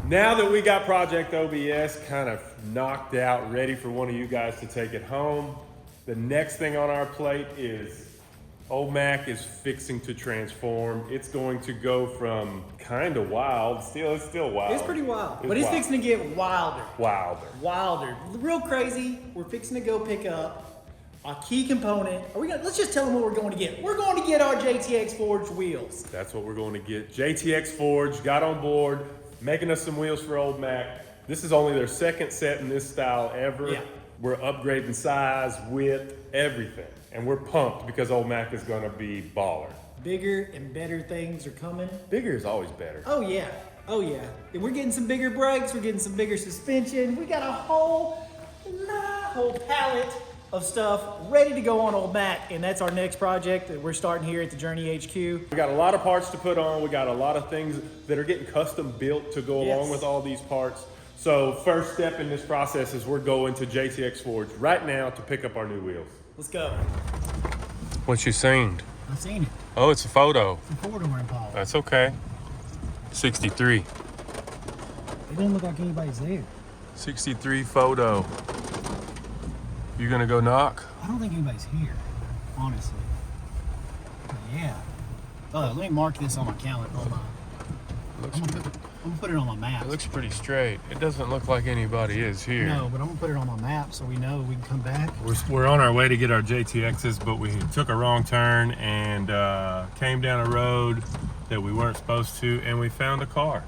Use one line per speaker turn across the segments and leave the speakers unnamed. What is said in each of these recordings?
Now that we got Project OBS kind of knocked out, ready for one of you guys to take it home, the next thing on our plate is Old Mac is fixing to transform. It's going to go from kind of wild, it's still wild.
It's pretty wild, but it's fixing to get wilder. Wilder. Real crazy. We're fixing to go pick up a key component. Let's just tell them what we're going to get. We're going to get our JTX Forge wheels.
That's what we're going to get. JTX Forge got on board, making us some wheels for Old Mac. This is only their second set in this style ever.
Yeah.
We're upgrading size, width, everything. And we're pumped because Old Mac is gonna be baller.
Bigger and better things are coming.
Bigger is always better.
Oh yeah, oh yeah. And we're getting some bigger brakes, we're getting some bigger suspension. We got a whole palette of stuff ready to go on Old Mac, and that's our next project that we're starting here at the Journey HQ.
We got a lot of parts to put on. We got a lot of things that are getting custom built to go along with all these parts. So first step in this process is we're going to JTX Forge right now to pick up our new wheels.
Let's go.
What you seen?
I've seen it.
Oh, it's a photo.
It's a photo, Paul.
That's okay. 63.
It doesn't look like anybody's there.
63 photo. You gonna go knock?
I don't think anybody's here, honestly. But yeah. Oh, let me mark this on my calendar. I'm gonna put it on my map.
It looks pretty straight. It doesn't look like anybody is here.
No, but I'm gonna put it on my map so we know we can come back.
We're on our way to get our JTXs, but we took a wrong turn and came down a road that we weren't supposed to, and we found a car.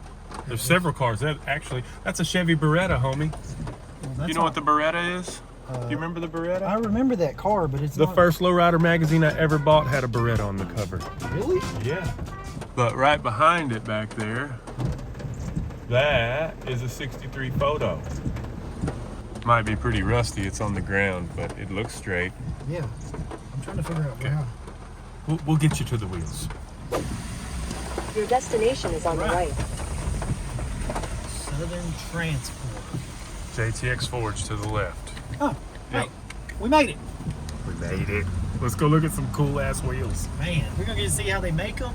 There's several cars. That's a Chevy Beretta, homie. Well, you know what the Beretta is? Do you remember the Beretta?
I remember that car, but it's
the first lowrider magazine I ever bought had a Beretta on the cover.
Really?
Yeah. But right behind it back there, that is a 63 photo. Might be pretty rusty, it's on the ground, but it looks straight.
Yeah, I'm trying to figure out where.
We'll get you to the wheels.
Your destination is on the right.
Southern Transport.
JTX Forge to the left.
Oh, hey, we made it.
We made it. Let's go look at some cool ass wheels.
Man, we're gonna get to see how they make them.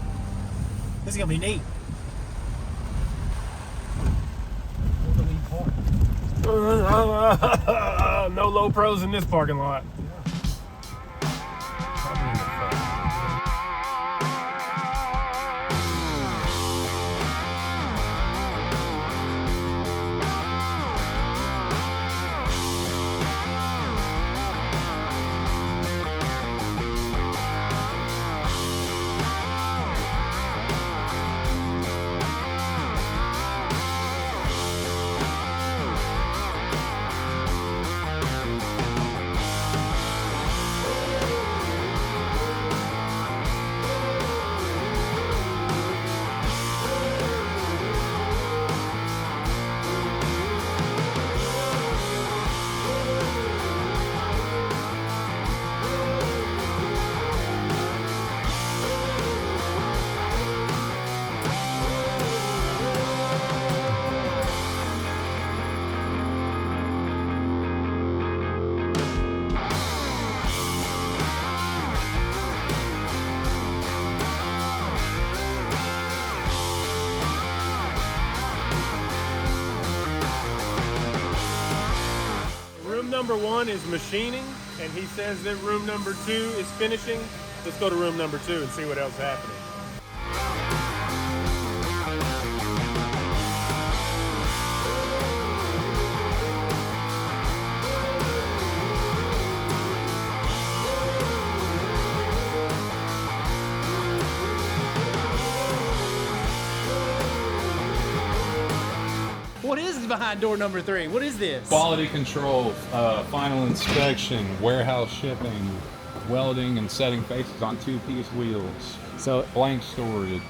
This is gonna be neat.
No low pros in this parking lot. Number one is machining, and he says that room number 2 is finishing. Let's go to room number 2 and see what else is happening.
What is behind door number 3? What is this?
Quality control, final inspection, warehouse shipping, welding and setting faces on 2-piece wheels.
So
blank storage,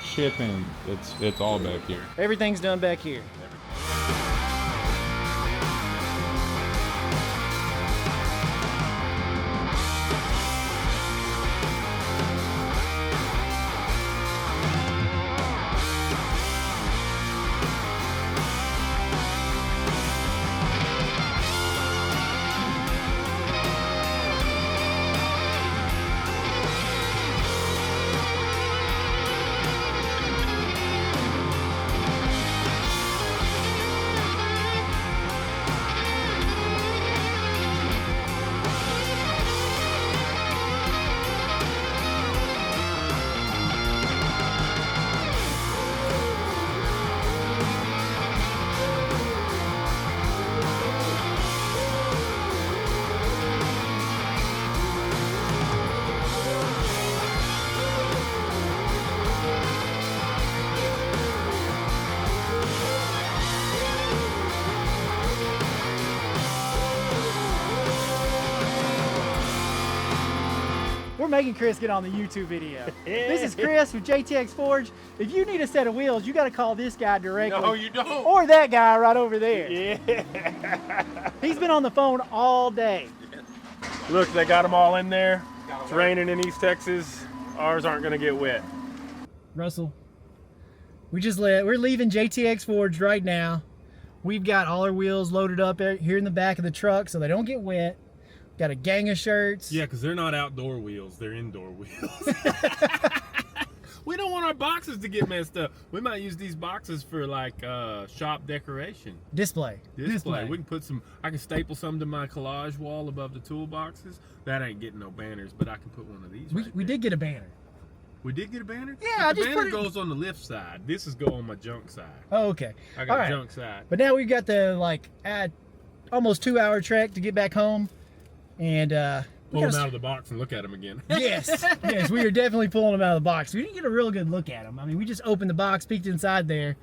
shipping, it's all back here.
Everything's done back here. We're making Chris get on the YouTube video. This is Chris with JTX Forge. If you need a set of wheels, you got to call this guy directly.
No, you don't.
Or that guy right over there.
Yeah.
He's been on the phone all day.
Look, they got them all in there. It's raining in East Texas. Ours aren't gonna get wet.
Russell, we're leaving JTX Forge right now. We've got all our wheels loaded up here in the back of the truck so they don't get wet. Got a gang of shirts.
Yeah, because they're not outdoor wheels, they're indoor wheels. We don't want our boxes to get messed up. We might use these boxes for like shop decoration.
Display.
We can put some, I can staple some to my collage wall above the toolboxes. That ain't getting no banners, but I can put one of these
We did get a banner.
We did get a banner?
Yeah,
the banner goes on the lift side. This is go on my junk side.
Oh, okay.
I got
all
a
right.
junk side.
But now we've got the almost 2-hour trek to get back home. And
Pull them out of the box and look at them again.
yes, we are definitely pulling them out of the box. We didn't get a real good look at them. I mean, we just opened the box, peeked inside there.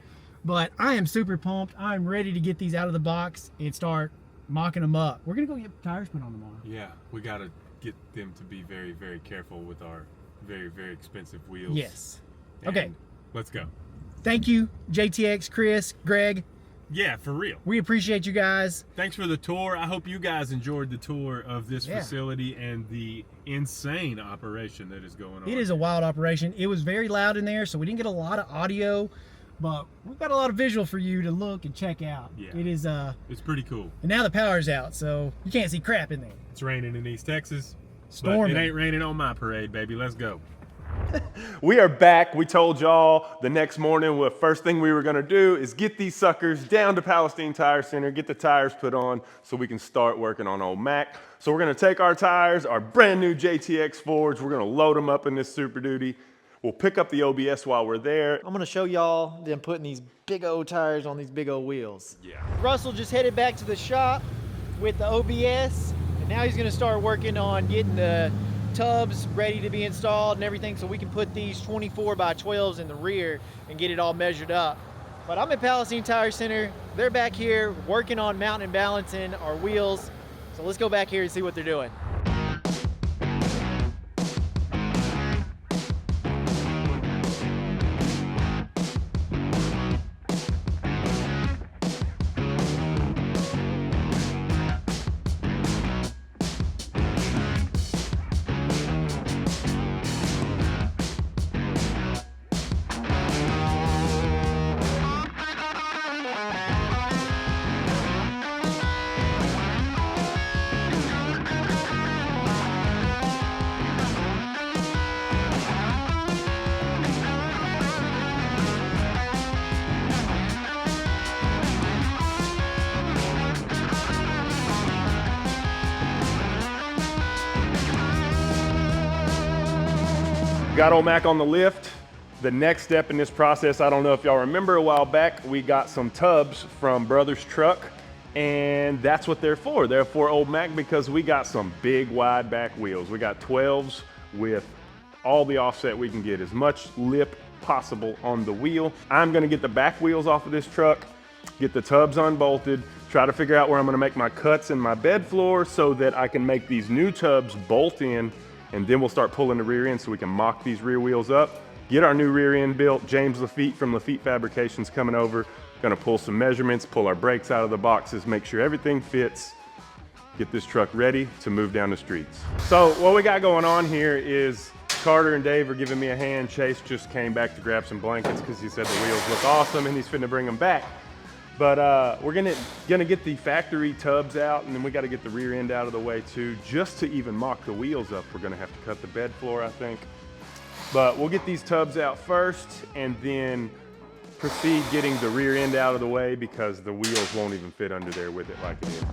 But I am super pumped. I'm ready to get these out of the box and start mocking them up. We're gonna go get tires put on tomorrow.
Yeah, we gotta get them to be very, very careful with our very, very expensive wheels.
Yes.
And
Okay.
let's go.
Thank you, JTX, Chris, Greg.
Yeah, for real.
We appreciate you guys.
Thanks for the tour. I hope you guys enjoyed the tour of this
Yeah.
facility and the insane operation that is going on.
It is a wild operation. It was very loud in there, so we didn't get a lot of audio, but we've got a lot of visual for you to look and check out.
Yeah.
It is,
It's pretty cool.
and now the power's out, so you can't see crap in there.
It's raining in East Texas.
Storming.
But it ain't raining on my parade, baby. Let's go. We are back. We told y'all the next morning the first thing we were gonna do is get these suckers down to Palestine Tire Center, get the tires put on so we can start working on old Mac. So we're gonna take our tires, our brand new JTX Forge, we're gonna load them up in this Super Duty. We'll pick up the OBS while we're there.
I'm gonna show y'all them putting these big old tires on these big old wheels.
Yeah.
Russell just headed back to the shop with the OBS, and now he's gonna start working on getting the tubs ready to be installed and everything so we can put these 24x12s in the rear and get it all measured up. But I'm at Palestine Tire Center. They're back here working on mounting and balancing our wheels. So let's go back here and see what they're doing.
Got old Mac on the lift. The next step in this process, I don't know if y'all remember a while back, we got some tubs from Brothers Truck, and that's what they're for. They're for old Mac because we got some big wide back wheels. We got 12s with all the offset we can get, as much lip possible on the wheel. I'm gonna get the back wheels off of this truck, get the tubs unbolted, try to figure out where I'm gonna make my cuts in my bed floor so that I can make these new tubs bolt in, and then we'll start pulling the rear end so we can mock these rear wheels up, get our new rear end built. James Lafitte from Lafitte Fabrications coming over, gonna pull some measurements, pull our brakes out of the boxes, make sure everything fits, get this truck ready to move down the streets. So what we got going on here is Carter and Dave are giving me a hand. Chase just came back to grab some blankets because he said the wheels look awesome and he's finna bring them back. But we're gonna get the factory tubs out, and then we got to get the rear end out of the way too. Just to even mock the wheels up, we're gonna have to cut the bed floor, I think. But we'll get these tubs out first, and then proceed getting the rear end out of the way because the wheels won't even fit under there with it like it is.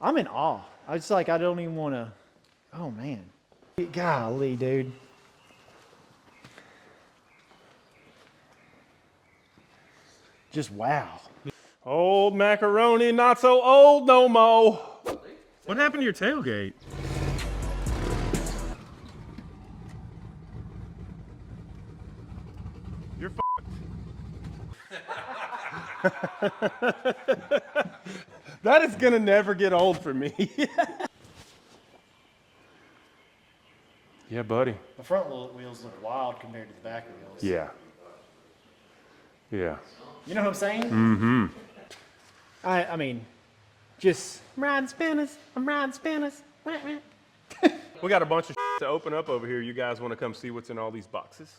I'm in awe. I just like, I don't even want to, oh man. Golly, dude. Just wow.
Old macaroni, not so old no more. What happened to your tailgate? You're That is gonna never get old for me. Yeah, buddy.
The front wheels look wild compared to the back wheels.
Yeah. Yeah.
You know what I'm saying? Mm-hmm. I mean, just, I'm riding spinners.
We got a bunch of to open up over here. You guys want to come see what's in all these boxes?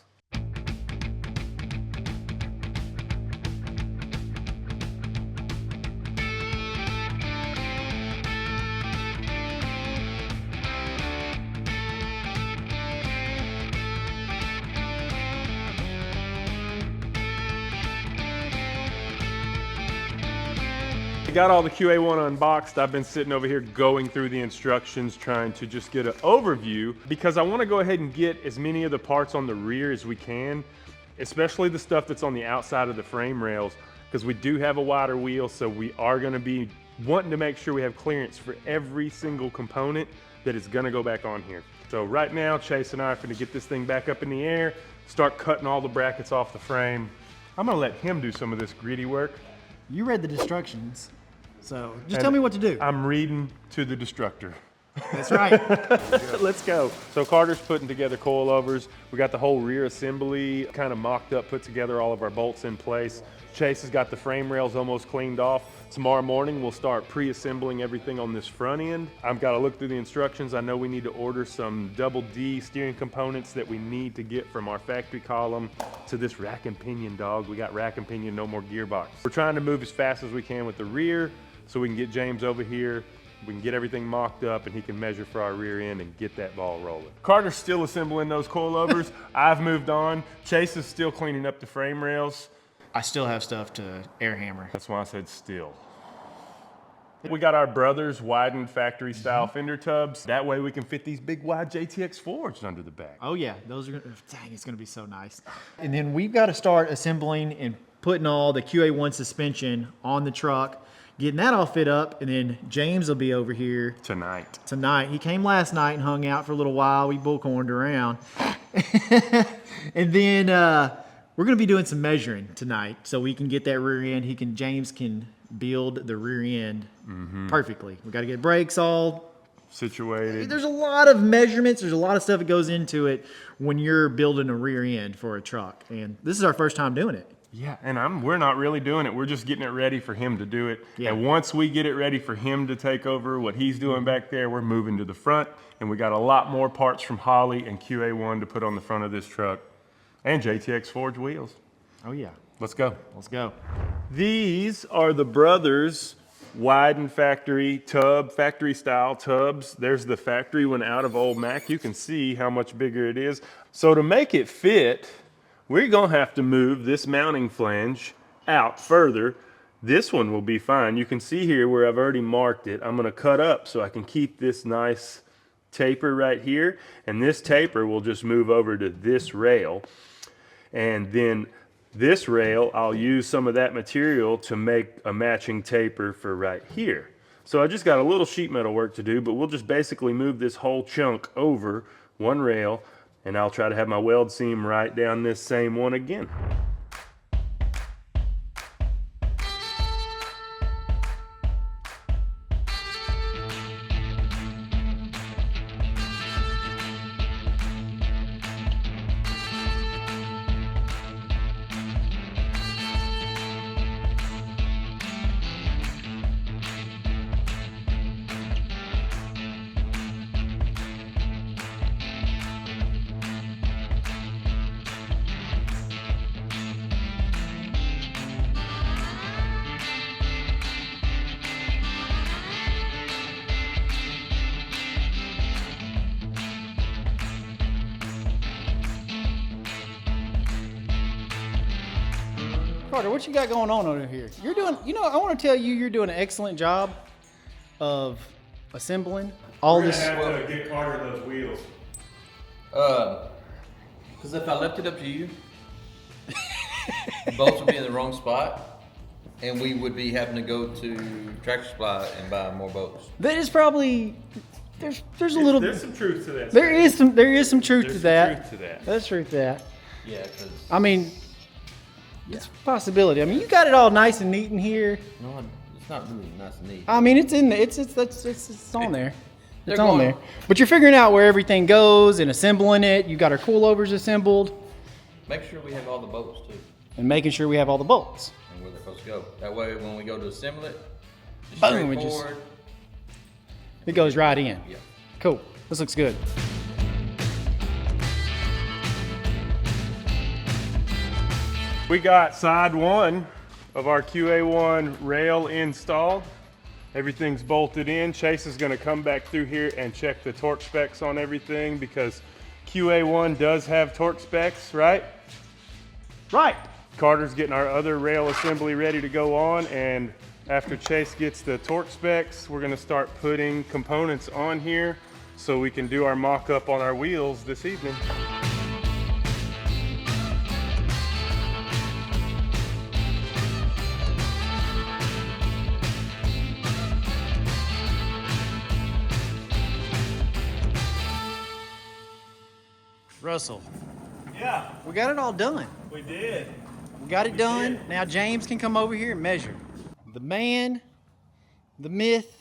We got all the QA1 unboxed. I've been sitting over here going through the instructions, trying to just get an overview because I want to go ahead and get as many of the parts on the rear as we can, especially the stuff that's on the outside of the frame rails, because we do have a wider wheel, so we are going to be wanting to make sure we have clearance for every single component that is going to go back on here. So right now, Chase and I are going to get this thing back up in the air, start cutting all the brackets off the frame. I'm going to let him do some of this gritty work.
You read the instructions, so just tell me what to do.
I'm reading to the destructor.
That's right.
Let's go. So Carter's putting together coilovers. We got the whole rear assembly kind of mocked up, put together, all of our bolts in place. Chase has got the frame rails almost cleaned off. Tomorrow morning we'll start pre-assembling everything on this front end. I've got to look through the instructions. I know we need to order some double D steering components that we need to get from our factory column to this rack and pinion, dog. We got rack and pinion, no more gearbox. We're trying to move as fast as we can with the rear so we can get James over here. We can get everything mocked up and he can measure for our rear end and get that ball rolling. Carter's still assembling those coilovers. I've moved on. Chase is still cleaning up the frame rails.
I still have stuff to air hammer.
That's why I said still. We got our Brothers widened factory style fender tubs. That way we can fit these big wide JTX Forged under the back.
Oh yeah, those are, dang, it's gonna be so nice. And then we've got to start assembling and putting all the QA1 suspension on the truck, getting that all fit up, and then James will be over here tonight. He came last night and hung out for a little while. We bullcorned around. And then we're gonna be doing some measuring tonight so we can get that rear end. James can build the rear end perfectly. We got to get brakes all
situated.
There's a lot of measurements. There's a lot of stuff that goes into it when you're building a rear end for a truck. And this is our first time doing it.
Yeah, and we're not really doing it. We're just getting it ready for him to do it.
Yeah.
And once we get it ready for him to take over what he's doing back there, we're moving to the front. And we got a lot more parts from Holley and QA1 to put on the front of this truck. And JTX Forge wheels.
Oh yeah.
Let's go.
Let's go.
These are the Brothers widened factory style tubs. There's the factory one out of old Mac. You can see how much bigger it is. So to make it fit, we're gonna have to move this mounting flange out further. This one will be fine. You can see here where I've already marked it. I'm gonna cut up so I can keep this nice taper right here. And this taper will just move over to this rail. And then this rail, I'll use some of that material to make a matching taper for right here. So I just got a little sheet metal work to do, but we'll just basically move this whole chunk over one rail, and I'll try to have my weld seam right down this same one again.
Carter, what you got going on over here? You're doing, I want to tell you, you're doing an excellent job of assembling all this.
have to get Carter those wheels.
Because if I left it up to you, the bolts would be in the wrong spot, and we would be having to go to Tractor Supply and buy more bolts.
That is probably there's a little.
There's some truth to that.
There is some truth to that.
Truth to that.
That's truth to that.
Yeah, because
I mean, it's a possibility. I mean, you got it all nice and neat in here.
no, it's not really nice and neat.
I mean, it's in there. It's on there. It's
They're
on
going-
there. But you're figuring out where everything goes and assembling it. You got our coilovers assembled
Make sure we have all the bolts too,
and making sure we have all the bolts.
and where they're supposed to go. That way, when we go to assemble it, just
Boom, it just-
straightforward.
It goes right in.
Yeah.
Cool. This looks good.
We got side one of our QA1 rail installed. Everything's bolted in. Chase is going to come back through here and check the torque specs on everything because QA1 does have torque specs, right? Right. Carter's getting our other rail assembly ready to go on, and after Chase gets the torque specs, we're going to start putting components on here so we can do our mock-up on our wheels this evening.
Russell,
Yeah,
we got it all done.
we did.
We got it done. Now James can come over here and measure. The man, the myth,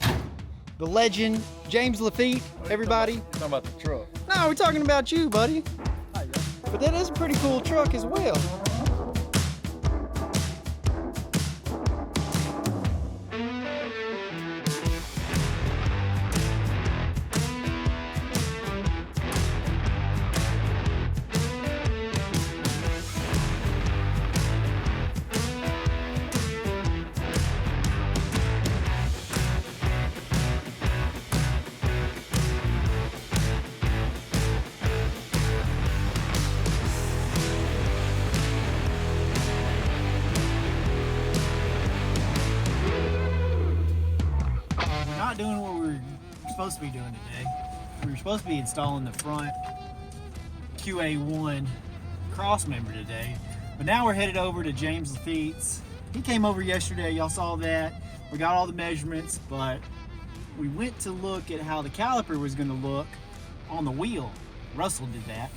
the legend, James Lafitte, everybody.
Talking about the truck.
No, we're talking about you, buddy. But that is a pretty cool truck as well. We're not doing what we're supposed to be doing today. We were supposed to be installing the front QA1 cross member today, but now we're headed over to James Lafitte's. He came over yesterday, y'all saw that. We got all the measurements, but we went to look at how the caliper was gonna look on the wheel. Russell did that.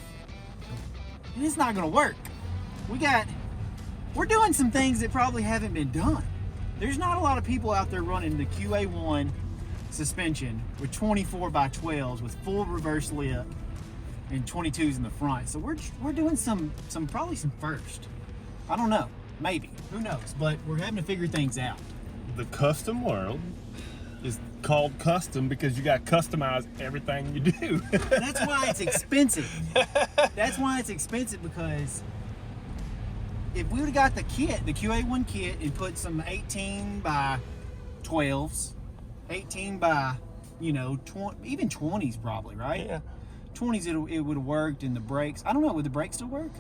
And it's not gonna work. We're doing some things that probably haven't been done. There's not a lot of people out there running the QA1 suspension with 24x12s with full reverse lip and 22s in the front. So we're doing probably some first. I don't know, maybe, who knows? But we're having to figure things out.
The custom world is called custom because you got to customize everything you do.
That's why it's expensive. That's why it's expensive, because if we would have got the kit, the QA1 kit, and put some 18x12s, 18 by, even 20s probably, right?
Yeah.
20s it would have worked, and the brakes, I don't know, would the brakes still work?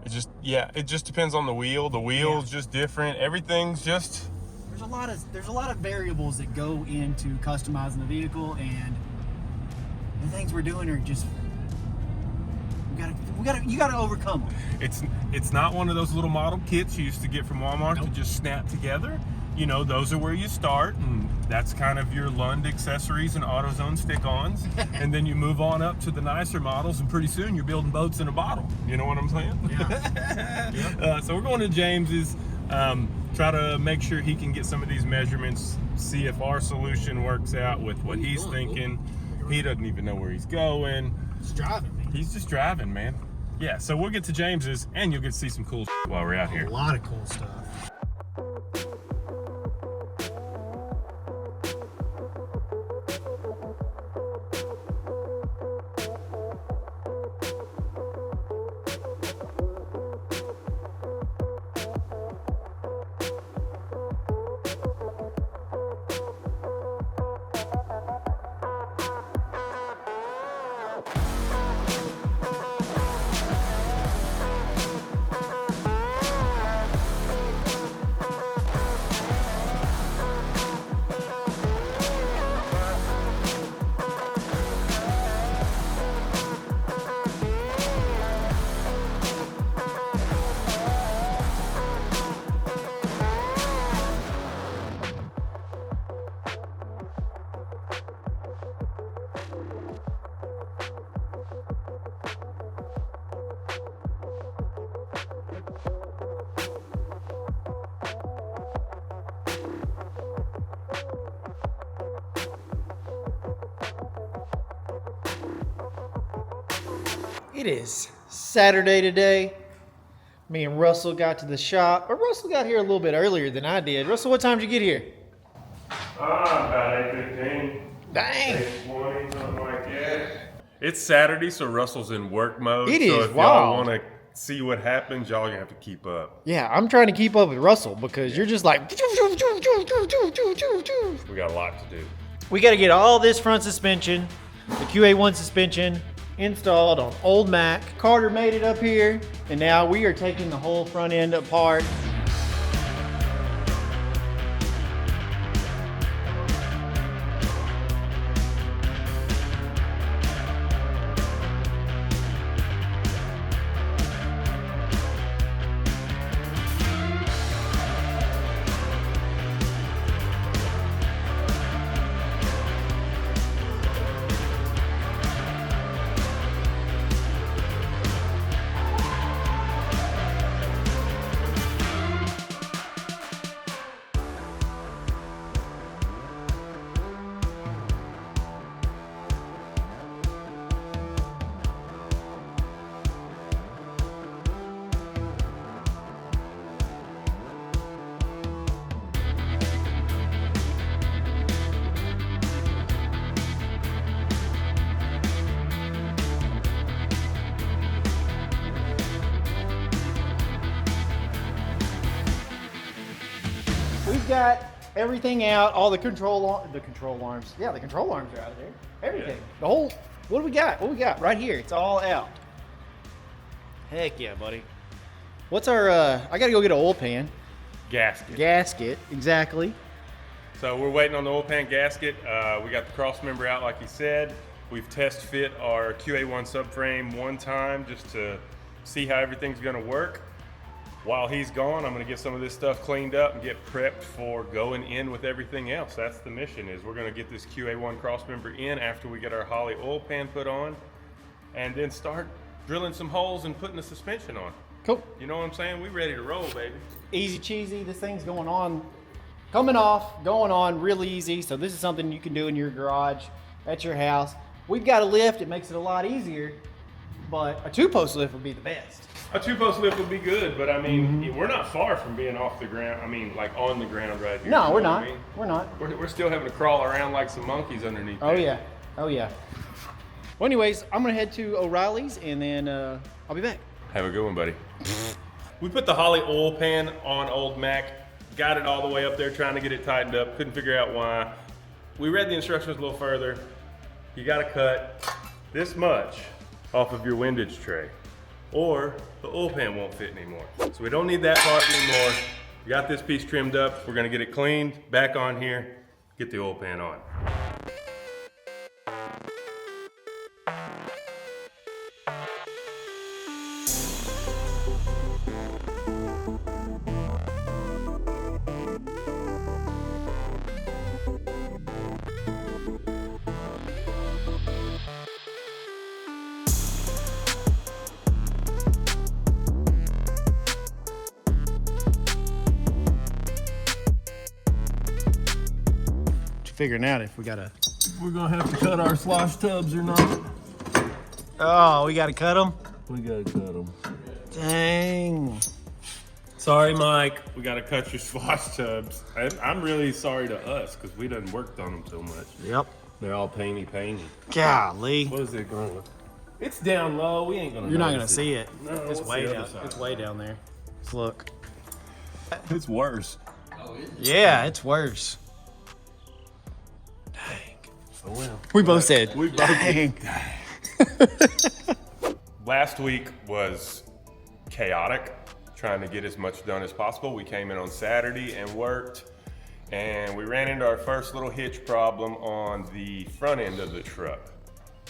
It just depends on the wheel. The wheel's just different. Everything's just
There's a lot of variables that go into customizing the vehicle, and the things we're doing are just you gotta overcome them.
it's not one of those little model kits you used to get from Walmart to just snap together. Those are where you start, and that's kind of your Lund accessories and AutoZone stick-ons. And then you move on up to the nicer models, and pretty soon you're building boats in a bottle. You know what I'm saying?
Yeah.
So we're going to James's, try to make sure he can get some of these measurements, see if our solution works out with what he's thinking. He doesn't even know where he's going.
It's driving me.
He's just driving, man. Yeah, so we'll get to James's, and you'll get to see some cool while we're out here.
A lot of cool stuff. It is Saturday today. Me and Russell got to the shop. But Russell got here a little bit earlier than I did. Russell, what time did you get here?
About 8:15.
Dang.
8:20, something like that. It's Saturday, so Russell's in work mode.
It
so
is
if y'all
wild.
want to see what happens, y'all gonna have to keep up.
Yeah, I'm trying to keep up with Russell because you're just like.
We got a lot to do.
We got to get all this front suspension, the QA1 suspension, installed on old Mac. Carter made it up here, and now we are taking the whole front end apart. We've got everything out, all the control arms. Yeah, the control arms are out of there. Everything.
Yeah.
The whole, what do we got? What do we got right here? It's all out. Heck yeah, buddy. What's our, I gotta go get an oil pan.
Gasket.
Gasket, exactly.
So we're waiting on the oil pan gasket. We got the cross member out like he said. We've test fit our QA1 subframe one time just to see how everything's gonna work. While he's gone, I'm gonna get some of this stuff cleaned up and get prepped for going in with everything else. That's the mission, is we're gonna get this QA1 cross member in after we get our Holley oil pan put on, and then start drilling some holes and putting the suspension on.
Cool.
You know what I'm saying? We ready to roll, baby.
Easy cheesy. This thing's going on, coming off, going on real easy. So this is something you can do in your garage, at your house. We've got a lift. It makes it a lot easier, but a 2-post lift would be the best.
A 2-post lift would be good, but I mean, we're not far from being off the ground. I mean, like on the ground right here.
No,
You
we're
know what
not.
I mean?
We're not.
We're still having to crawl around like some monkeys underneath
Oh
there.
yeah. Oh yeah. Well, anyways, I'm gonna head to O'Reilly's and then I'll be back.
Have a good one, buddy. We put the Holley oil pan on old Mac, got it all the way up there trying to get it tightened up, couldn't figure out why. We read the instructions a little further. You gotta cut this much off of your windage tray, or the oil pan won't fit anymore. So we don't need that part anymore. We got this piece trimmed up. We're gonna get it cleaned, back on here, get the oil pan on.
Figuring out if we gotta.
We're gonna have to cut our slosh tubs or not.
Oh, we gotta cut them.
We gotta cut them.
Dang.
Sorry, Mike. We gotta cut your slosh tubs. I'm really sorry to us because we done worked on them so much.
Yep.
They're all painty.
Golly.
What is it going with? It's down low. We ain't gonna.
You're not gonna
notice
see it.
No,
It's
what's
way
the
down.
other side?
It's way down there. Let's look.
It's worse.
Yeah, it's worse.
Oh well.
We both said.
We both
Dang.
Last week was chaotic, trying to get as much done as possible. We came in on Saturday and worked, and we ran into our first little hitch problem on the front end of the truck.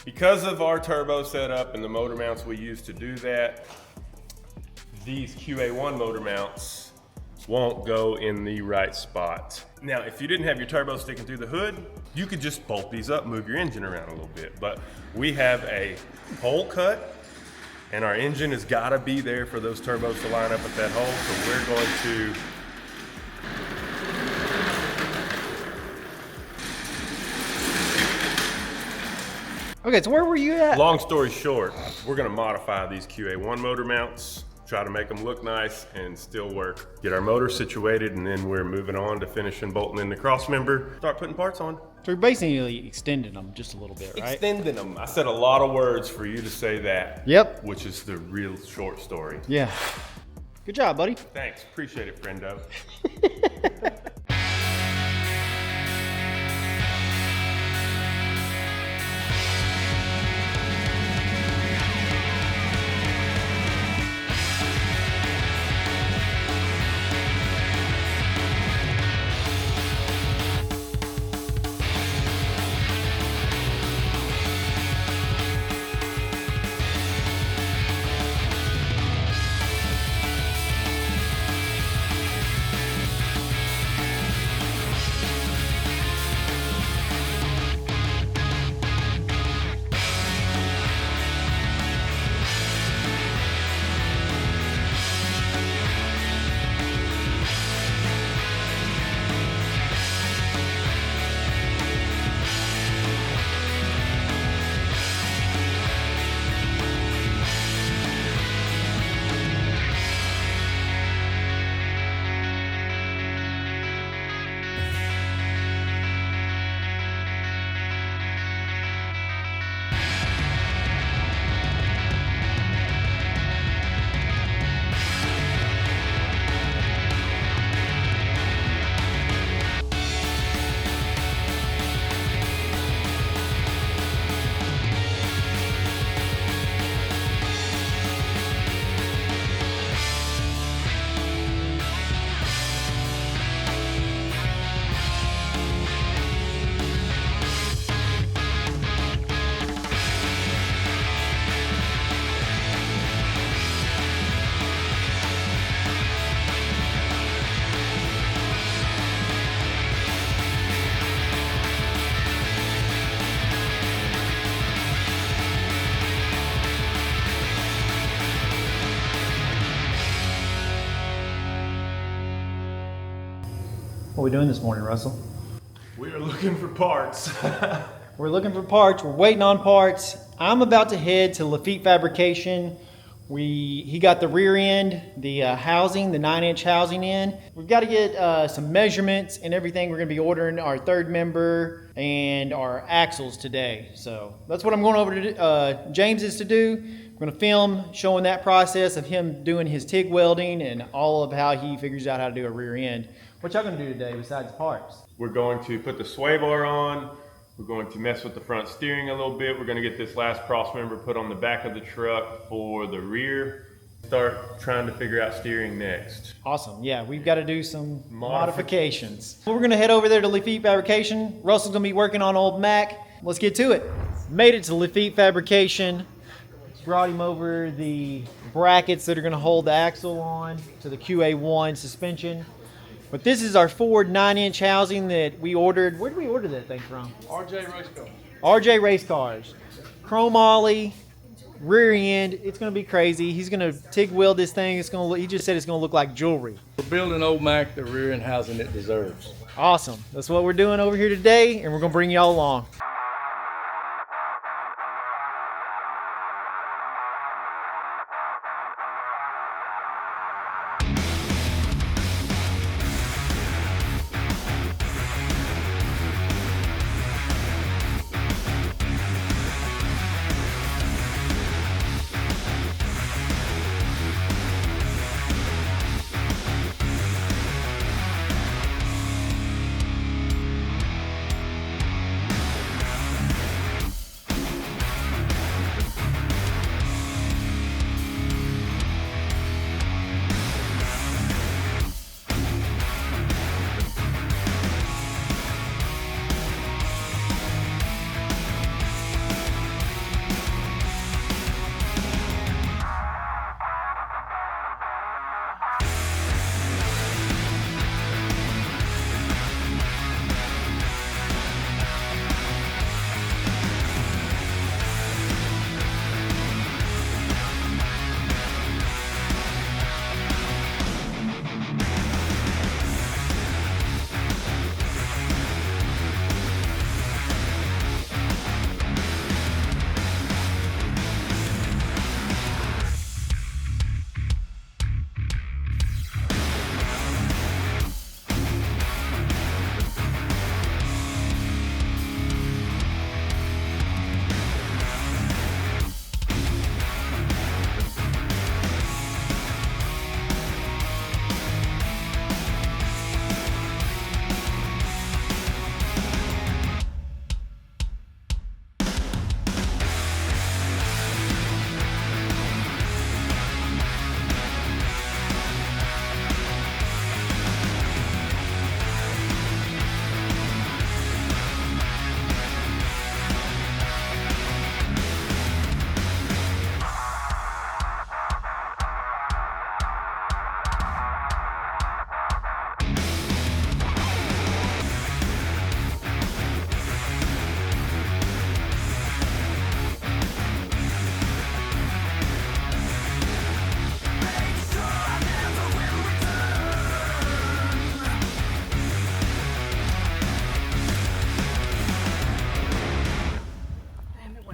Because of our turbo setup and the motor mounts we use to do that, these QA1 motor mounts won't go in the right spot. Now, if you didn't have your turbo sticking through the hood, you could just bolt these up, move your engine around a little bit. But we have a hole cut, and our engine has gotta be there for those turbos to line up at that hole. So we're going to
Okay, so where were you at?
Long story short, we're gonna modify these QA1 motor mounts, try to make them look nice and still work. Get our motor situated, and then we're moving on to finishing bolting in the cross member, start putting parts on.
So we're basically extending them just a little bit, right?
Extending them. I said a lot of words for you to say that.
Yep.
Which is the real short story.
Yeah. Good job, buddy.
Thanks, appreciate it, friendo.
What are we doing this morning, Russell?
We are looking for parts.
We're looking for parts. We're waiting on parts. I'm about to head to Lafitte Fabrication. He got the rear end, the housing, the 9-inch housing in. We've got to get some measurements and everything. We're going to be ordering our third member and our axles today. So that's what I'm going over to James is to do. We're going to film showing that process of him doing his TIG welding and all of how he figures out how to do a rear end. What y'all going to do today besides parts?
We're going to put the sway bar on. We're going to mess with the front steering a little bit. We're going to get this last cross member put on the back of the truck for the rear. Start trying to figure out steering next.
Awesome. Yeah, we've got to do some modifications. We're going to head over there to Lafitte Fabrication. Russell's going to be working on old Mac. Let's get to it. Made it to Lafitte Fabrication. Brought him over the brackets that are going to hold the axle on to the QA1 suspension. But this is our Ford 9-inch housing that we ordered. Where did we order that thing from?
RJ Race Car.
RJ Race Cars. Chrome Holley, rear end. It's going to be crazy. He's going to TIG weld this thing. It's going to. He just said it's going to look like jewelry.
We're building old Mac the rear end housing it deserves.
Awesome. That's what we're doing over here today, and we're going to bring y'all along.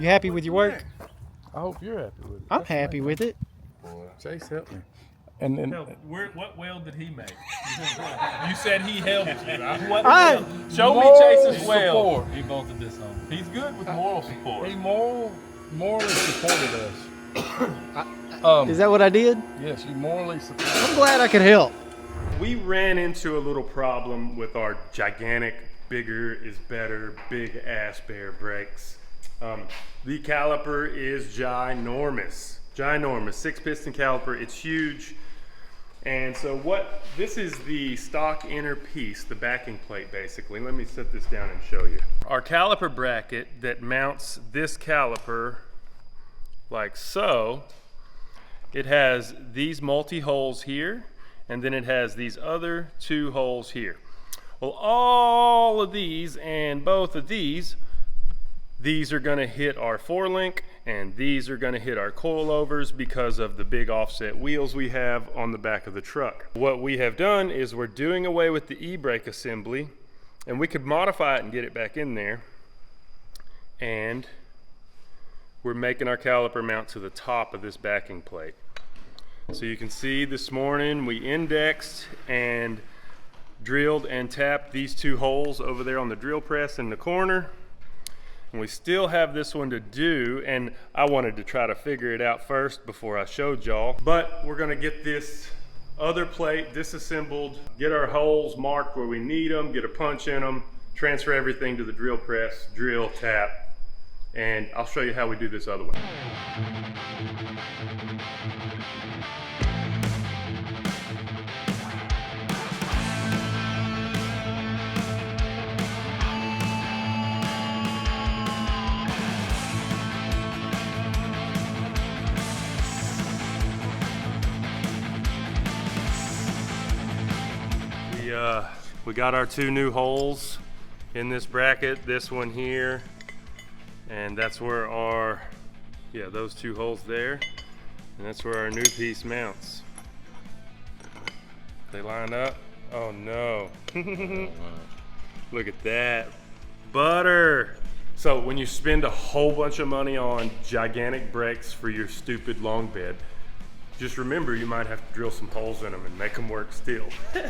You happy with your work?
I hope you're happy with it.
I'm happy with it.
Chase helped me. And then
What weld did he make? You said he helped you. What
I-
weld? Show me
moral
Chase's weld.
support.
He bolted this on. He's good with moral support.
He morally supported us.
Is that what I did?
Yes, you morally supported.
I'm glad I could help.
We ran into a little problem with our gigantic, bigger is better, big ass Baer brakes. The caliper is ginormous, 6-piston caliper. It's huge. And so this is the stock inner piece, the backing plate basically. Let me set this down and show you. Our caliper bracket that mounts this caliper like so, it has these multi-holes here, and then it has these other 2 holes here. Well, all of these and both of these are gonna hit our 4-link, and these are gonna hit our coilovers because of the big offset wheels we have on the back of the truck. What we have done is we're doing away with the e-brake assembly, and we could modify it and get it back in there, and we're making our caliper mount to the top of this backing plate. So you can see this morning we indexed and drilled and tapped these 2 holes over there on the drill press in the corner. And we still have this one to do, and I wanted to try to figure it out first before I showed y'all. But we're gonna get this other plate disassembled, get our holes marked where we need them, get a punch in them, transfer everything to the drill press, drill, tap, and I'll show you how we do this other one. We got our 2 new holes in this bracket, this one here, and that's where our, those 2 holes there, and that's where our new piece mounts. They line up. Oh no. Look at that. Butter. So when you spend a whole bunch of money on gigantic brakes for your stupid long bed, just remember you might have to drill some holes in them and make them work still. Still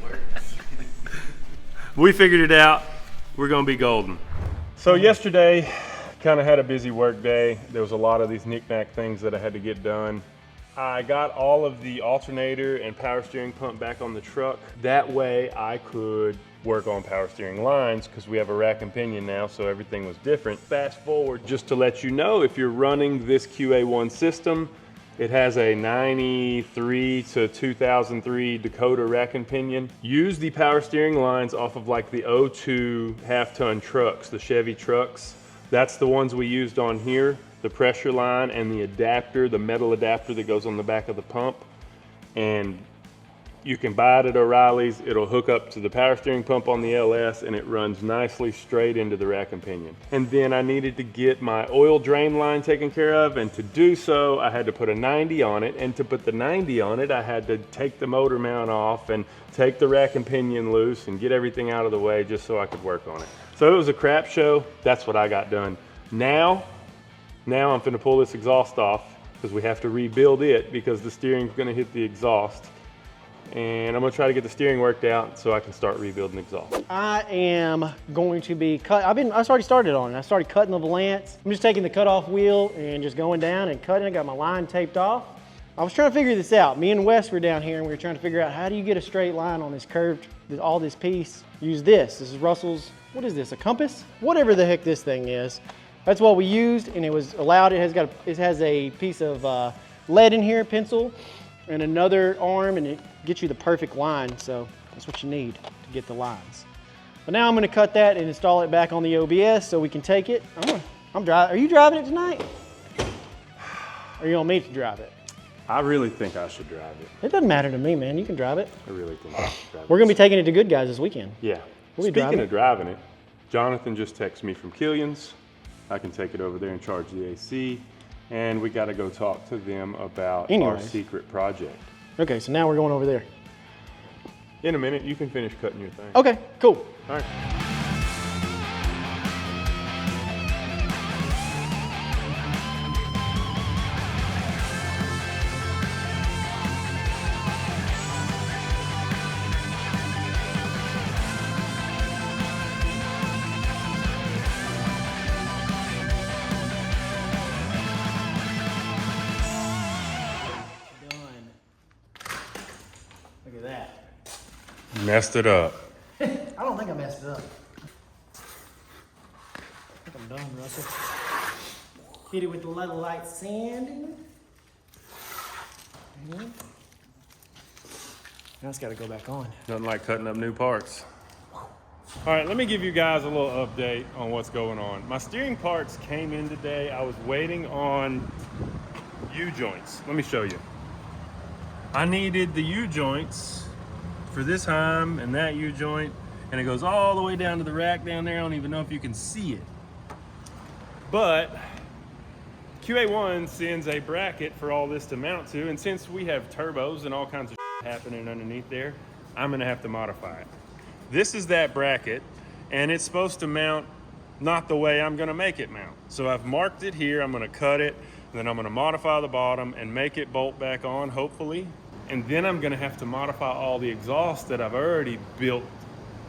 works. We figured it out. We're gonna be golden. So yesterday, kind of had a busy work day. There was a lot of these knick-knack things that I had to get done. I got all of the alternator and power steering pump back on the truck. That way I could work on power steering lines because we have a rack and pinion now, so everything was different. Fast forward, just to let you know, if you're running this QA1 system, it has a 93 to 2003 Dakota rack and pinion. Use the power steering lines off of like the 02 half-ton trucks, the Chevy trucks. That's the ones we used on here, the pressure line and the adapter, the metal adapter that goes on the back of the pump. And you can buy it at O'Reilly's. It'll hook up to the power steering pump on the LS and it runs nicely straight into the rack and pinion. And then I needed to get my oil drain line taken care of, and to do so I had to put a 90 on it, and to put the 90 on it I had to take the motor mount off and take the rack and pinion loose and get everything out of the way just so I could work on it. So it was a crap show. That's what I got done. Now I'm finna pull this exhaust off because we have to rebuild it because the steering's gonna hit the exhaust. And I'm gonna try to get the steering worked out so I can start rebuilding exhaust.
I am going to be I already started on it. I started cutting the valance. I'm just taking the cutoff wheel and just going down and cutting. I got my line taped off. I was trying to figure this out. Me and Wes were down here and we were trying to figure out how do you get a straight line on this curved, all this piece. Use this. This is Russell's, what is this, a compass? Whatever the heck this thing is. That's what we used, and it was allowed. It has a piece of lead in here, pencil, and another arm, and it gets you the perfect line. So that's what you need to get the lines. But now I'm going to cut that and install it back on the OBS so we can take it. I'm driving. Are you driving it tonight? Or you want me to drive it?
I really think I should drive it.
It doesn't matter to me, man. You can drive it.
I really think I should drive it.
We're going to be taking it to Good Guys this weekend.
Yeah.
We'll be
Speaking
driving
of driving it, Jonathan just texted me from Killian's. I can take it over there and charge the AC. And we got to go talk to them about our secret project.
Okay, so now we're going over there.
In a minute, you can finish cutting your thing.
Okay, cool.
All right. messed it up.
I don't think I messed it up. I think I'm done, Russell. Hit it with the little light sanding. And now it's got to go back on.
Nothing like cutting up new parts. All right, let me give you guys a little update on what's going on. My steering parts came in today. I was waiting on U-joints. Let me show you. I needed the U-joints for this heim and that U-joint, and it goes all the way down to the rack down there. I don't even know if you can see it. But QA1 sends a bracket for all this to mount to, and since we have turbos and all kinds of happening underneath there, I'm gonna have to modify it. This is that bracket, and it's supposed to mount not the way I'm gonna make it mount. So I've marked it here, I'm gonna cut it, and then I'm gonna modify the bottom and make it bolt back on, hopefully. And then I'm gonna have to modify all the exhaust that I've already built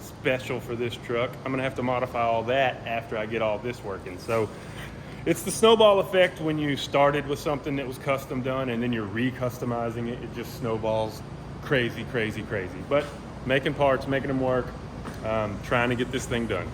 special for this truck. I'm gonna have to modify all that after I get all this working. So it's the snowball effect when you started with something that was custom done and then you're re-customizing it. It just snowballs crazy, crazy, crazy. But making parts, making them work, trying to get this thing done.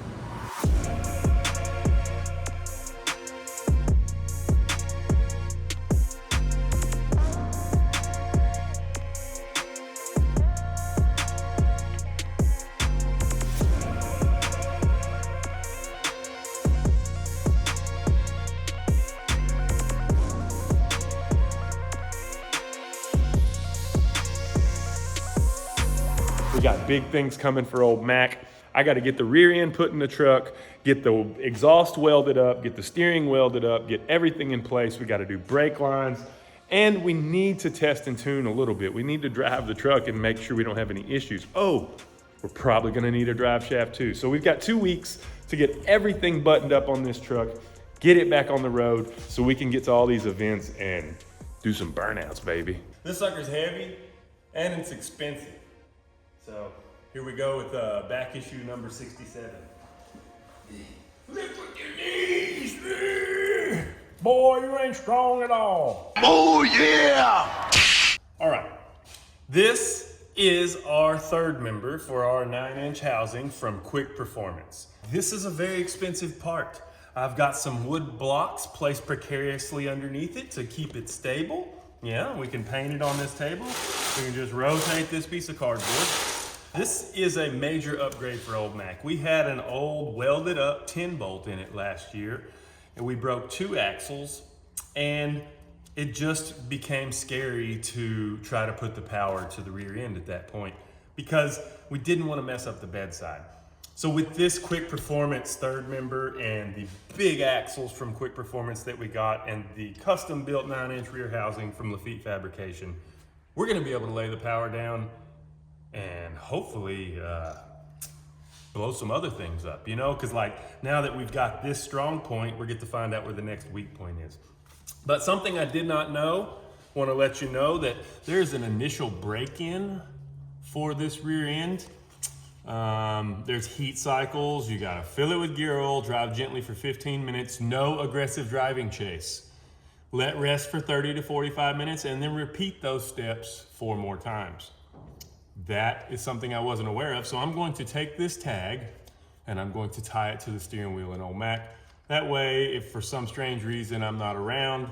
We got big things coming for old Mac. I got to get the rear end put in the truck, get the exhaust welded up, get the steering welded up, get everything in place. We got to do brake lines, and we need to test and tune a little bit. We need to drive the truck and make sure we don't have any issues. Oh, we're probably going to need a drive shaft too. So we've got 2 weeks to get everything buttoned up on this truck, get it back on the road so we can get to all these events and do some burnouts, baby. This sucker's heavy and it's expensive. So here we go with back issue number 67. Lift with your knees. Boy, you ain't strong at all. Oh yeah! All right, this is our third member for our 9-inch housing from Quick Performance. This is a very expensive part. I've got some wood blocks placed precariously underneath it to keep it stable. Yeah, we can paint it on this table. We can just rotate this piece of cardboard. This is a major upgrade for old Mac. We had an old welded up 10 bolt in it last year, and we broke 2 axles, and it just became scary to try to put the power to the rear end at that point because we didn't want to mess up the bedside. So with this Quick Performance third member and the big axles from Quick Performance that we got and the custom built 9-inch rear housing from Lafitte Fabrication, we're gonna be able to lay the power down and hopefully blow some other things up, you know? Cause like now that we've got this strong point, we get to find out where the next weak point is. But something I did not know, wanna let you know that there's an initial break-in for this rear end. There's heat cycles. You gotta fill it with gear oil, drive gently for 15 minutes, no aggressive driving chase. Let rest for 30 to 45 minutes and then repeat those steps 4 more times. That is something I wasn't aware of. So I'm going to take this tag and I'm going to tie it to the steering wheel in old Mac. That way, if for some strange reason I'm not around,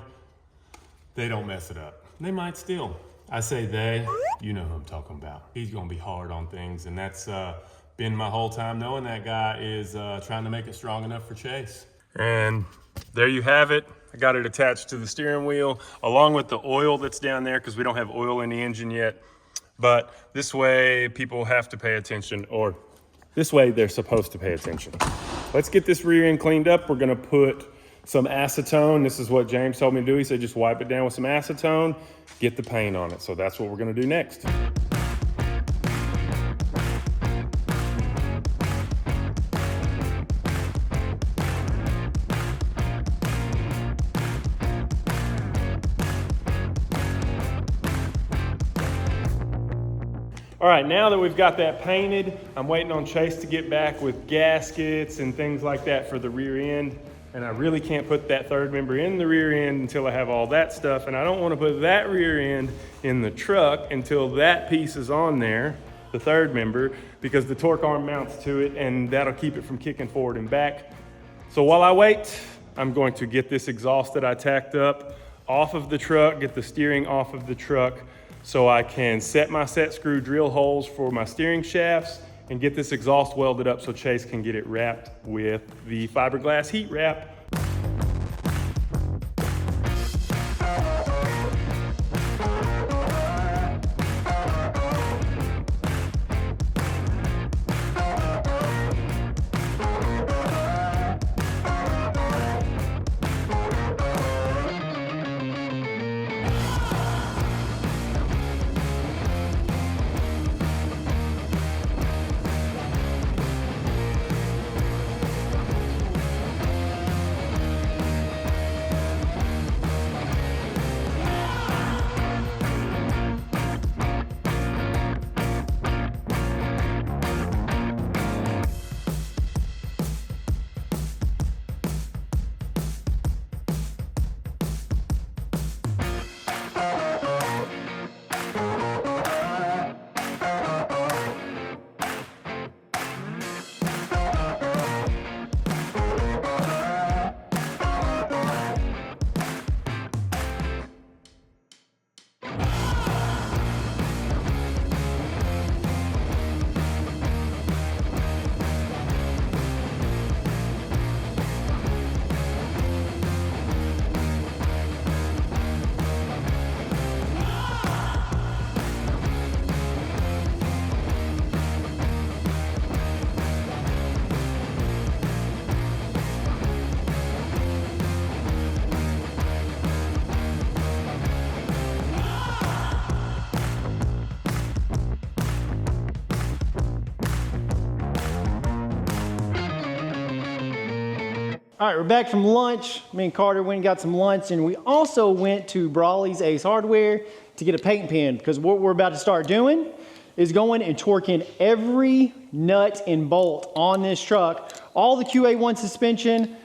they don't mess it up. They might still. I say they, you know who I'm talking about. He's gonna be hard on things, and that's been my whole time knowing that guy is trying to make it strong enough for chase. And there you have it. I got it attached to the steering wheel along with the oil that's down there because we don't have oil in the engine yet. But this way people have to pay attention, or this way they're supposed to pay attention. Let's get this rear end cleaned up. We're gonna put some acetone. This is what James told me to do. He said just wipe it down with some acetone, get the paint on it. So that's what we're gonna do next. All right, now that we've got that painted, I'm waiting on Chase to get back with gaskets and things like that for the rear end. And I really can't put that third member in the rear end until I have all that stuff. And I don't want to put that rear end in the truck until that piece is on there. the third member, because the torque arm mounts to it and that'll keep it from kicking forward and back. So while I wait, I'm going to get this exhaust that I tacked up off of the truck, get the steering off of the truck, so I can set my set screw drill holes for my steering shafts and get this exhaust welded up so Chase can get it wrapped with the fiberglass heat wrap.
All right, we're back from lunch. Me and Carter went and got some lunch, and we also went to Brawley's Ace Hardware to get a paint pen, because what we're about to start doing is going and torquing every nut and bolt on this truck, all the QA1 suspension,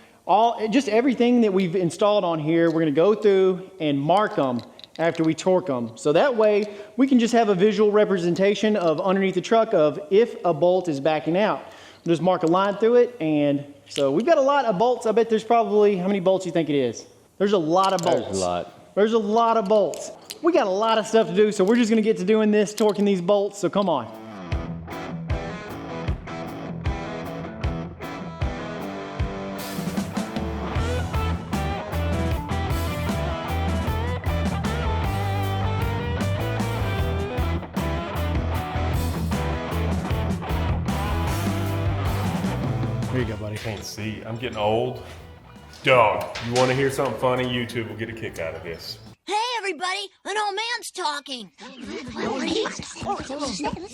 just everything that we've installed on here. We're gonna go through and mark them after we torque them. So that way we can just have a visual representation of underneath the truck of if a bolt is backing out. We'll just mark a line through it, and so we've got a lot of bolts. I bet there's probably, how many bolts you think it is? There's a lot of bolts.
There's a lot.
There's a lot of bolts. We got a lot of stuff to do, so we're just gonna get to doing this, torquing these bolts, so come on. Here you go, buddy.
Can't see. I'm getting old. Dog, you want to hear something funny? YouTube will get a kick out of this.
Hey, everybody! An old man's talking.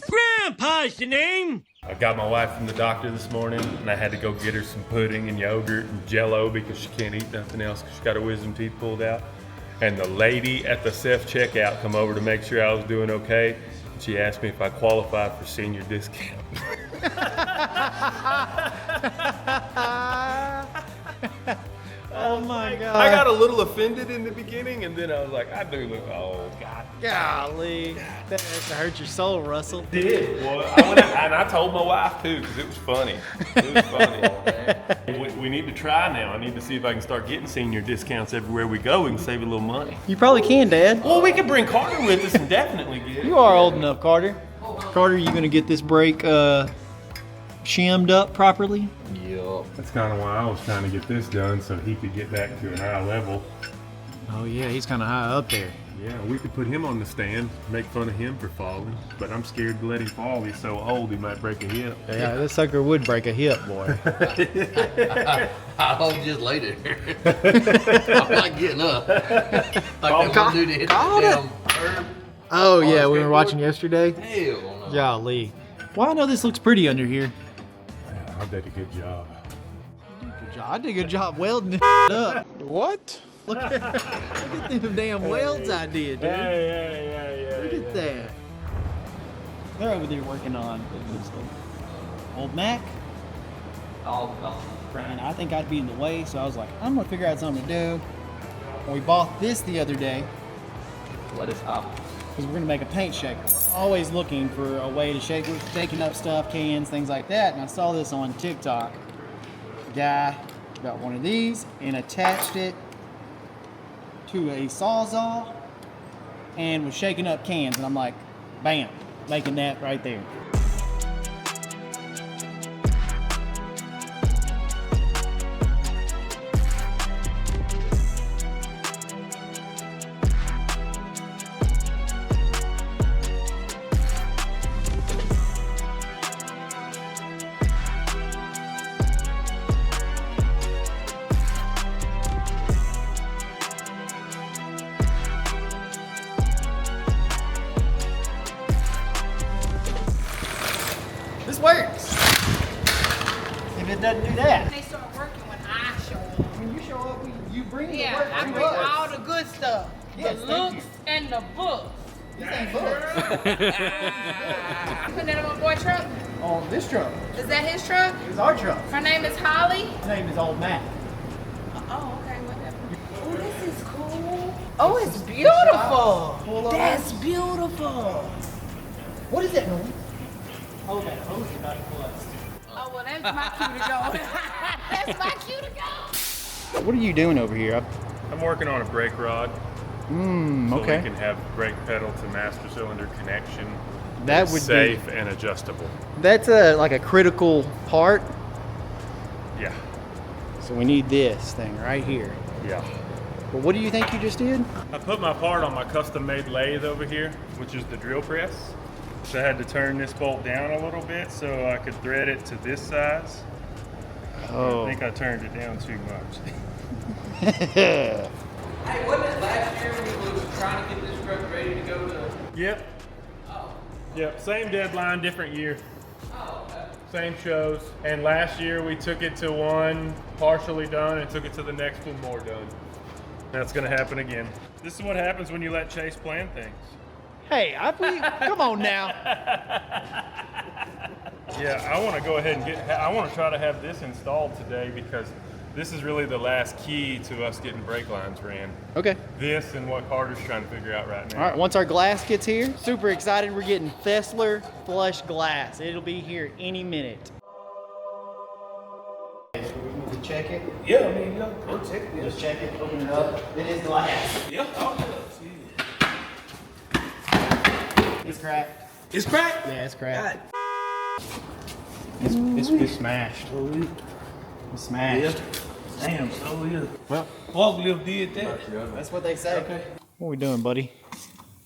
Grandpa's the name.
I got my wife from the doctor this morning, and I had to go get her some pudding and yogurt and Jell-O because she can't eat nothing else because she got her wisdom teeth pulled out. And the lady at the self-checkout come over to make sure I was doing okay. And she asked me if I qualified for senior discount.
Oh my God.
I got a little offended in the beginning, and then I was like, I do look old. God.
Golly, that has to hurt your soul, Russell.
It did. Well, I went out, and I told my wife too, because it was funny. It was funny. we need to try now. I need to see if I can start getting senior discounts everywhere we go. We can save a little money.
You probably can, Dad.
Well, we could bring Carter with us and definitely get it.
You are old enough, Carter. Carter, you gonna get this brake shimmed up properly?
Yup.
That's kind of why I was trying to get this done, so he could get back to an high level.
Oh yeah, he's kind of high up there.
Yeah, we could put him on the stand, make fun of him for falling, but I'm scared to let him fall. He's so old, he might break a hip.
Yeah, this sucker would break a hip, boy.
I'll just lay there. I'm not getting up. Like that one dude that hit the damn curb.
Oh yeah, we were watching yesterday.
Hell no.
Golly. Well, I know this looks pretty under here.
I did a good job.
Good job. I did a good job welding this up.
What?
Look at them damn welds I did, dude.
Yeah.
Look at that. They're over there working on this old Mac. And I think I'd be in the way, so I was like, I'm gonna figure out something to do. And we bought this the other day.
Let us up.
Because we're gonna make a paint shaker. always looking for a way to shaking up stuff, cans, things like that. And I saw this on TikTok. Guy got one of these and attached it to a Sawzall and was shaking up cans. And I'm like, bam, making that right there. This works. If it doesn't do that,
They start working when I show up.
when you show up, you bring the
Yeah,
work
I
to
bring
us.
all the good stuff.
Yes,
The
thank
looks and the books.
This ain't books.
Putting that on my boy truck?
On this truck,
Is that his truck?
it's our truck.
Her name is Holley?
His name is Old Mac.
Oh, okay, whatever. Oh, this is cool. Oh, it's beautiful. That's beautiful.
What is that noise? Oh, that hose is about to bust.
Oh, well, that's my cue to go. That's my cue to go.
What are you doing over here?
I'm working on a brake rod. So
Okay.
we can have brake pedal to master cylinder connection.
That would
safe and adjustable.
That's like a critical part.
Yeah,
So we need this thing right here.
yeah.
Well, what do you think you just did?
I put my part on my custom-made lathe over here, which is the drill press. So I had to turn this bolt down a little bit so I could thread it to this size.
Oh.
I think I turned it down too much.
Hey, wasn't it last year we was trying to get this truck ready to go to?
Yep. Yep, same deadline, different year. Same shows. And last year we took it to one partially done and took it to the next one more done. That's gonna happen again. This is what happens when you let Chase plan things.
Hey, come on now.
Yeah, I want to go ahead and I want to try to have this installed today because this is really the last key to us getting brake lines ran.
Okay.
This and what Carter's trying to figure out right now.
All right, once our glass gets here, super excited. We're getting Fesler flush glass. It'll be here any minute. So we need to check it.
Yeah, I mean, go check it.
Just check it, open it up. It is glass.
Yeah, oh, yeah.
It's cracked.
It's cracked?
Yeah, it's cracked. It's smashed. It's smashed.
Yeah. Damn, so yeah. Well, forklift did that.
That's what they say.
Okay.
What are we doing, buddy?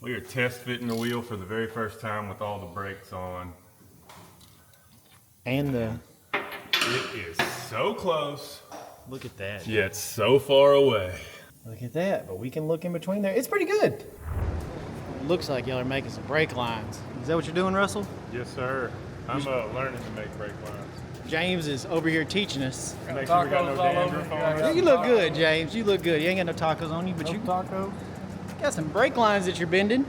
We are test fitting the wheel for the very first time with all the brakes on.
And
It is so close,
look at that.
yet so far away.
Look at that. But we can look in between there. It's pretty good. Looks like y'all are making some brake lines. Is that what you're doing, Russell?
Yes, sir. I'm learning to make brake lines.
James is over here teaching us.
Make sure we got no
Tacos all
dandruff
over.
on us.
You look good, James. You look good. You ain't got no tacos on you, but you
Taco.
got some brake lines that you're bending.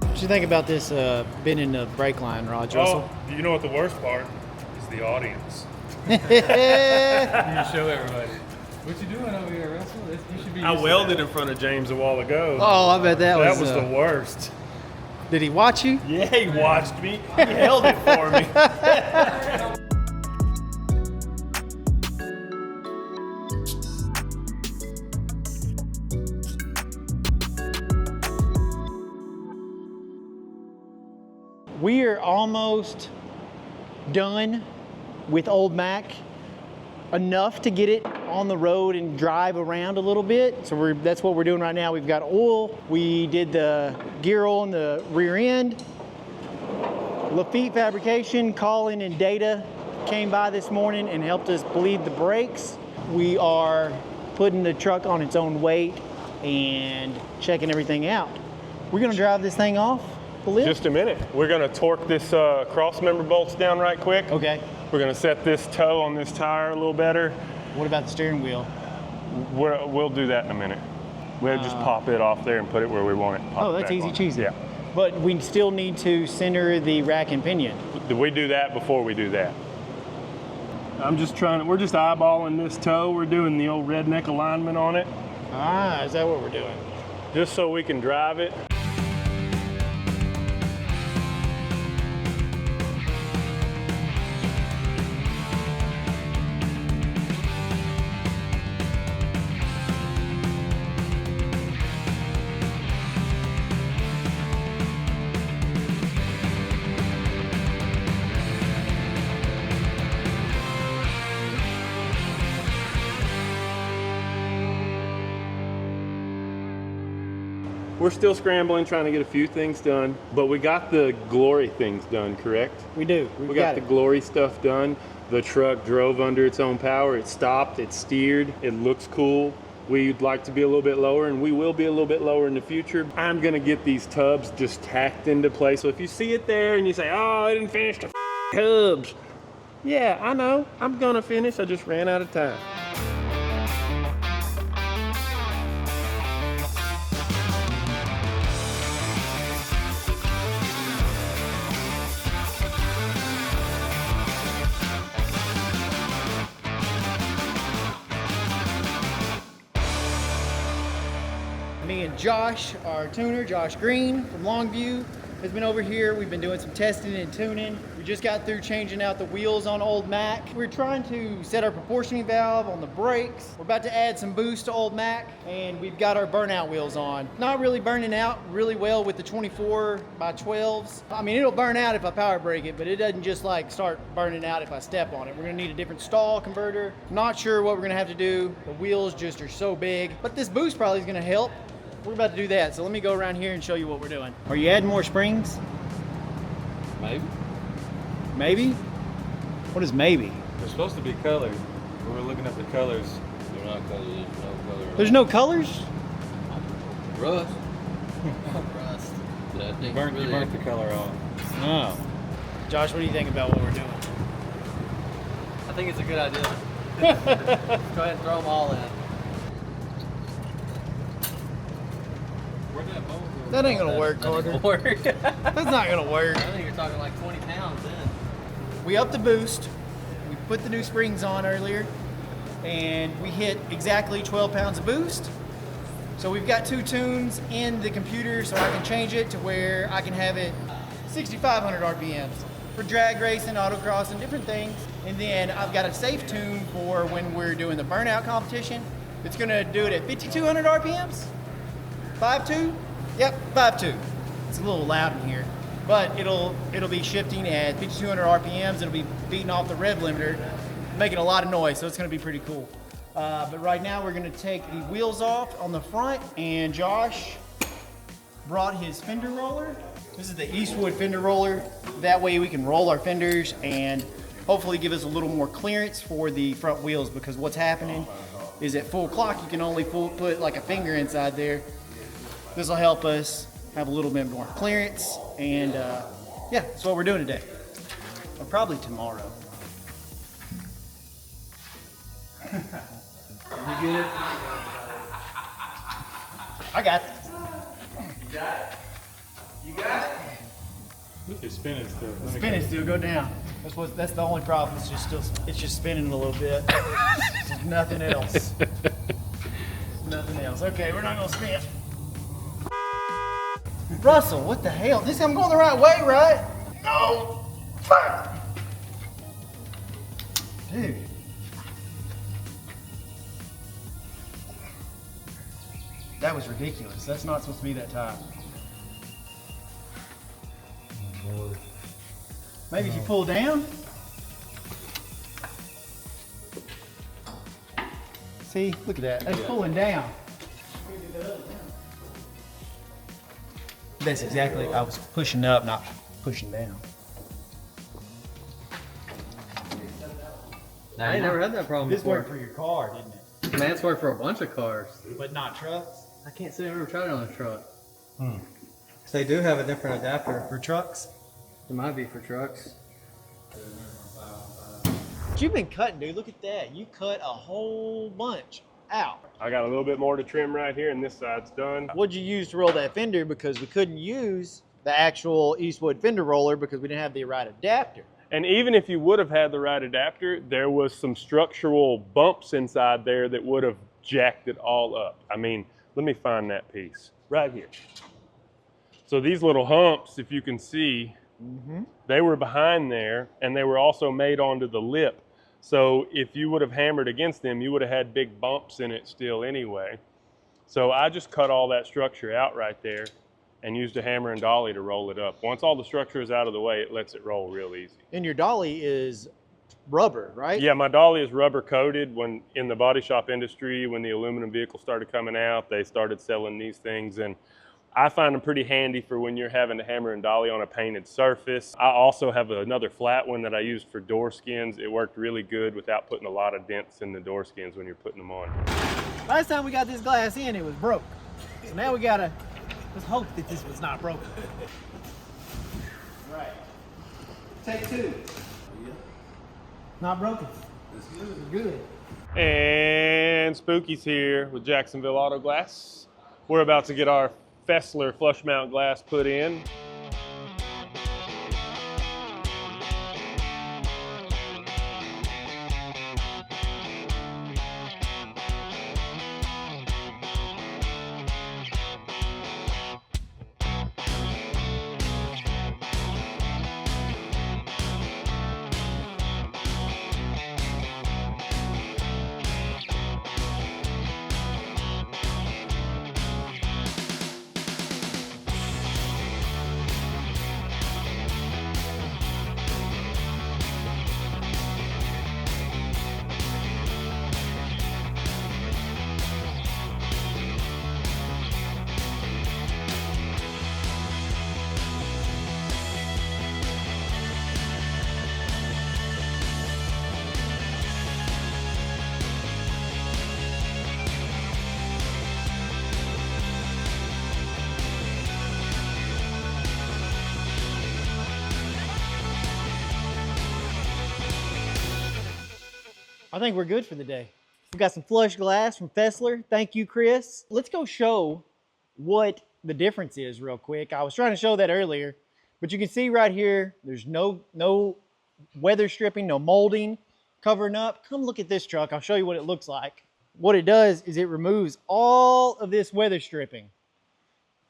What you think about this bending the brake line, Rod Russell?
Oh, you know what the worst part is? The audience.
You show everybody. What you doing over here, Russell? You should be.
I welded in front of James a while ago.
Oh, I bet that
That
was
was the worst.
Did he watch you?
Yeah, he watched me. He held it for me.
We are almost done with Old Mac. Enough to get it on the road and drive around a little bit. So that's what we're doing right now. We've got oil. We did the gear oil in the rear end. Lafitte Fabrication, Colin and Data came by this morning and helped us bleed the brakes. We are putting the truck on its own weight and checking everything out. We're gonna drive this thing off the lift.
Just a minute. We're gonna torque this cross member bolts down right quick.
Okay.
We're gonna set this toe on this tire a little better.
What about the steering wheel?
We'll do that in a minute. We'll just pop it off there and put it where we want it. Pop
Oh,
it
that's
back
easy
on.
cheesy.
Yeah.
But we still need to center the rack and pinion.
We do that before we do that. We're just eyeballing this toe. We're doing the old redneck alignment on it.
Ah, is that what we're doing?
Just so we can drive it. We're still scrambling, trying to get a few things done, but we got the glory things done, correct?
We do.
We got the glory stuff done. The truck drove under its own power. It stopped, it steered, it looks cool. We'd like to be a little bit lower, and we will be a little bit lower in the future. I'm gonna get these tubs just tacked into place. So if you see it there and you say, oh, I didn't finish the tubs. Yeah, I know, I'm gonna finish. I just ran out of time.
Me and Josh, our tuner, Josh Green from Longview, has been over here. We've been doing some testing and tuning. We just got through changing out the wheels on old Mac. We're trying to set our proportioning valve on the brakes. We're about to add some boost to old Mac, and we've got our burnout wheels on. Not really burning out really well with the 24x12s. I mean, it'll burn out if I power brake it, but it doesn't just like start burning out if I step on it. We're gonna need a different stall converter. Not sure what we're gonna have to do. The wheels just are so big, but this boost probably is gonna help. We're about to do that, so let me go around here and show you what we're doing. Are you adding more springs?
Maybe.
Maybe? What is maybe?
They're supposed to be colored. We were looking at the colors.
They're not colored, there's no color.
There's no colors?
Rust. Rust. But I think
You burnt
really
the color off.
Oh. Josh, what do you think about what we're doing?
I think it's a good idea. Go ahead and throw them all in.
Where'd that bone go?
That ain't gonna work, Carter. That's not gonna work.
I think you're talking like 20 pounds in.
We upped the boost. We put the new springs on earlier, and we hit exactly 12 pounds of boost. So we've got two tunes in the computer, so I can change it to where I can have it 6,500 RPMs for drag racing, autocross, and different things. And then I've got a safe tune for when we're doing the burnout competition. It's gonna do it at 5,200 RPMs. 5.2? Yep, 5.2. It's a little loud in here, but it'll be shifting at 5,200 RPMs. It'll be beating off the rev limiter, making a lot of noise, so it's gonna be pretty cool. But right now we're gonna take the wheels off on the front, and Josh brought his fender roller. This is the Eastwood fender roller. That way we can roll our fenders and hopefully give us a little more clearance for the front wheels, because what's happening is at full clock you can only put like a finger inside there. This will help us have a little bit more clearance, and yeah, that's what we're doing today. Or probably tomorrow.
You get it?
I got it.
You got it? You got it?
It's spinning still.
Spinning still, go down. That's the only problem. It's just spinning a little bit. Nothing else. Nothing else. Okay, we're not gonna spin. Russell, what the hell? I'm going the right way, right? No! Fuck! Dude. That was ridiculous. That's not supposed to be that tight. Maybe if you pull down? See, look at that. That's pulling down. That's exactly, I was pushing up, not pushing down.
I ain't never had that problem
This
before.
worked for your car, didn't it?
Man, it's worked for a bunch of cars.
But not trucks?
I can't say I've ever tried it on a truck.
So they do have a different adapter.
For trucks?
It might be for trucks.
What you've been cutting, dude, look at that. You cut a whole bunch out.
I got a little bit more to trim right here, and this side's done.
What'd you use to roll that fender? Because we couldn't use the actual Eastwood fender roller because we didn't have the right adapter.
And even if you would have had the right adapter, there was some structural bumps inside there that would have jacked it all up. I mean, let me find that piece right here. So these little humps, if you can see, they were behind there, and they were also made onto the lip. So if you would have hammered against them, you would have had big bumps in it still anyway. So I just cut all that structure out right there and used a hammer and dolly to roll it up. Once all the structure is out of the way, it lets it roll real easy.
And your dolly is rubber, right?
Yeah, my dolly is rubber coated. When in the body shop industry, when the aluminum vehicles started coming out, they started selling these things, and I find them pretty handy for when you're having to hammer and dolly on a painted surface. I also have another flat one that I used for door skins. It worked really good without putting a lot of dents in the door skins when you're putting them on.
Last time we got this glass in, it was broke. So now we gotta just hope that this was not broken. Right. Take two. Not broken. It's good.
And Spooky's here with Jacksonville Auto Glass. We're about to get our Fesler flush mount glass put in.
I think we're good for the day. We got some flush glass from Fesler. Thank you, Chris. Let's go show what the difference is real quick. I was trying to show that earlier, but you can see right here, there's no weather stripping, no molding covering up. Come look at this truck. I'll show you what it looks like. What it does is it removes all of this weather stripping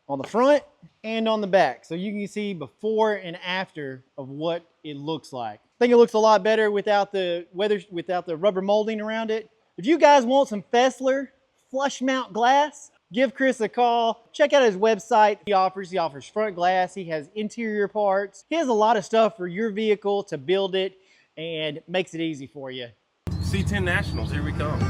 on the front and on the back. So you can see before and after of what it looks like. I think it looks a lot better without the rubber molding around it. If you guys want some Fesler flush mount glass, give Chris a call. Check out his website. He offers front glass. He has interior parts. He has a lot of stuff for your vehicle to build it and makes it easy for you.
C10 Nationals, here we come.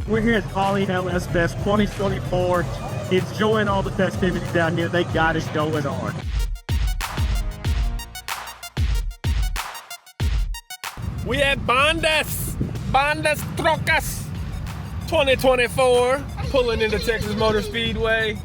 We're here at Holley LS Fest 2024. Enjoying all the festivities down here. They got us going on.
We at Bandas Trocas 2024, pulling into Texas Motor Speedway.